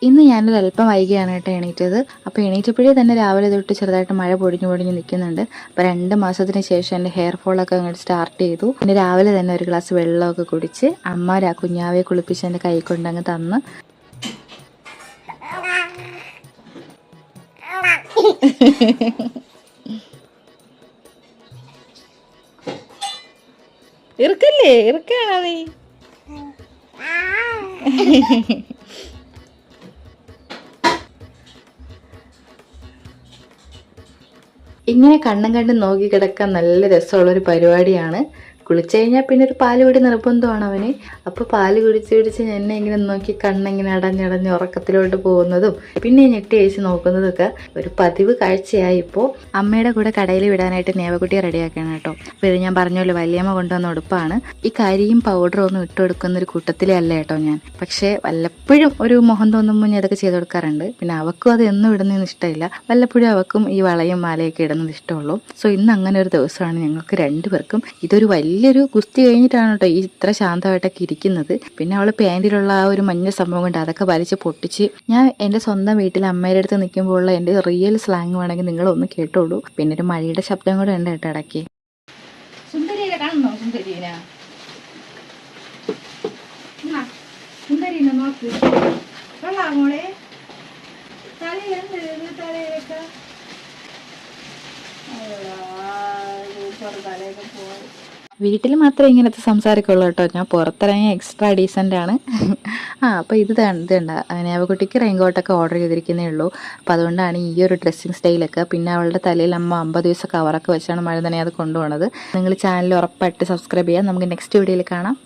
ഇന്ന് ഞാനൊരു അല്പം വൈകിയാണ് കേട്ടോ എണീറ്റത്. അപ്പോൾ എണീറ്റപ്പോഴേ തന്നെ രാവിലെ തൊട്ട് ചെറുതായിട്ട് മഴ പൊടിഞ്ഞു നിൽക്കുന്നുണ്ട്. അപ്പോൾ 2 മാസത്തിന് ശേഷം എൻ്റെ ഹെയർ ഫോളൊക്കെ അങ്ങോട്ട് സ്റ്റാർട്ട് ചെയ്തു. പിന്നെ രാവിലെ തന്നെ ഒരു ഗ്ലാസ് വെള്ളമൊക്കെ കുടിച്ച് അമ്മ കുഞ്ഞാവെ കുളിപ്പിച്ച് എൻ്റെ കൈ കൊണ്ടങ്ങ് തന്ന്. ഇറുക്കല്ലേ ഇറുക്കാണോ നീ? ഇങ്ങനെ കണ്ണും കണ്ടും നോക്കി കിടക്കാൻ നല്ല രസമുള്ളൊരു പരിപാടിയാണ്. കുളിച്ചു കഴിഞ്ഞാൽ പിന്നെ ഒരു പാല് കൂടി നിർബന്ധമാണ് അവന്. അപ്പോൾ പാല് കുടിച്ച് എന്നെ ഇങ്ങനെ നോക്കി കണ്ണിങ്ങനെ അടഞ്ഞടഞ്ഞ് ഉറക്കത്തിലോട്ട് പോകുന്നതും പിന്നെ ഞെട്ടി അയച്ച് നോക്കുന്നതൊക്കെ ഒരു പതിവ് കാഴ്ചയായി. ഇപ്പോൾ അമ്മയുടെ കൂടെ കടയിൽ വിടാനായിട്ട് നേവക്കുട്ടിയെ റെഡിയാക്കണം കേട്ടോ. അപ്പോൾ ഇത് ഞാൻ പറഞ്ഞല്ലോ വല്യമ്മ കൊണ്ടുവന്ന ഉടുപ്പാണ്. ഈ കരിയും പൗഡറും ഒന്നും ഇട്ട് കൊടുക്കുന്ന ഒരു കൂട്ടത്തിലേ അല്ല കേട്ടോ ഞാൻ. പക്ഷേ വല്ലപ്പോഴും ഒരു മോഹം തോന്നുമ്പോൾ ഞാൻ അതൊക്കെ ചെയ്ത് കൊടുക്കാറുണ്ട്. പിന്നെ അവക്കും അത് എന്നും ഇടുന്നതെന്ന് ഇഷ്ടമില്ല. വല്ലപ്പോഴും അവക്കും ഈ വളയും മാലയൊക്കെ ഇടുന്നത് ഇഷ്ടമുള്ളൂ. സോ ഇന്ന് അങ്ങനെ ഒരു ദിവസമാണ് ഞങ്ങൾക്ക് രണ്ടുപേർക്കും. ഇതൊരു വലിയൊരു ഗുസ്തി കഴിഞ്ഞിട്ടാണ് കേട്ടോ ഈ ഇത്ര ശാന്തമായിട്ടൊക്കെ ഇരിക്കുന്നത്. പിന്നെ അവൾ പാൻറ്റിലുള്ള ആ ഒരു മഞ്ഞ സംഭവം കൊണ്ട് അതൊക്കെ വലിച്ച് പൊട്ടിച്ച് ഞാൻ എൻ്റെ സ്വന്തം വീട്ടിൽ അമ്മയുടെ അടുത്ത് നിൽക്കുമ്പോഴുള്ള എൻ്റെ റിയൽ സ്ലാങ് വേണമെങ്കിൽ നിങ്ങളൊന്ന് കേട്ടോളൂ. പിന്നെ ഒരു മഴയുടെ ശബ്ദം കൂടെ ഉണ്ട് കേട്ടോ ഇടയ്ക്ക്. സുന്ദരീനെ കാണുന്നോ? സുന്ദരീനെ നോക്ക്. മോളെ തലയിലൊക്കെ വീട്ടിൽ മാത്രമേ ഇങ്ങനത്തെ സംസാരിക്കുള്ളൂ കേട്ടോ. ഞാൻ പുറത്തിറങ്ങി എക്സ്ട്രാ ഡീസൻ്റ് ആണ്. അപ്പോൾ ഇത് ഇതുണ്ട് നേവക്കുട്ടിക്ക് റെയിൻകോട്ടൊക്കെ ഓർഡർ ചെയ്തിരിക്കുന്നേ ഉള്ളൂ. അപ്പോൾ അതുകൊണ്ടാണ് ഈ ഒരു ഡ്രസ്സിങ് സ്റ്റൈലൊക്കെ. പിന്നെ അവളുടെ തലയിൽ അമ്മ 50 ദിവസം കവറൊക്കെ വെച്ചാണ് മഴ തന്നെ അത് കൊണ്ടുപോകുന്നത്. നിങ്ങൾ ചാനൽ ഉറപ്പായിട്ട് സബ്സ്ക്രൈബ് ചെയ്യാം. നമുക്ക് നെക്സ്റ്റ് വീഡിയോയിൽ കാണാം.